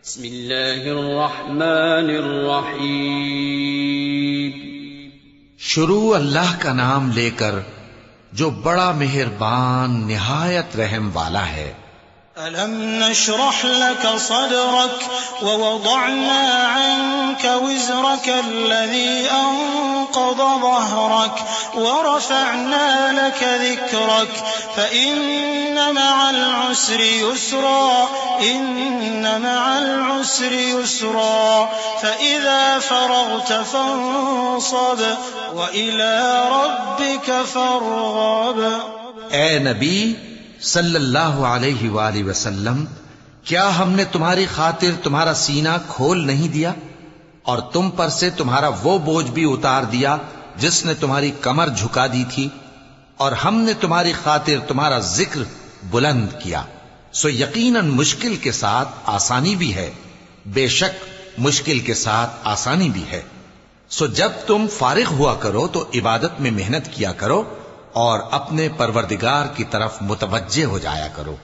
بسم اللہ الرحمن الرحیم. شروع اللہ کا نام لے کر جو بڑا مہربان نہایت رحم والا ہے. ألم نشرح لك صدرك ووضعنا عنك وزرك الذي أنقض ظهرك ورفعنا لك ذكرك فإن مع العسر يسرا إن مع العسر يسرا فإذا فرغت فانصب وإلى ربك فارغب. اے نبی صلی اللہ علیہ وآلہ وسلم، کیا ہم نے تمہاری خاطر تمہارا سینہ کھول نہیں دیا اور تم پر سے تمہارا وہ بوجھ بھی اتار دیا جس نے تمہاری کمر جھکا دی تھی، اور ہم نے تمہاری خاطر تمہارا ذکر بلند کیا. سو یقیناً مشکل کے ساتھ آسانی بھی ہے، بے شک مشکل کے ساتھ آسانی بھی ہے. سو جب تم فارغ ہوا کرو تو عبادت میں محنت کیا کرو اور اپنے پروردگار کی طرف متوجہ ہو جایا کرو.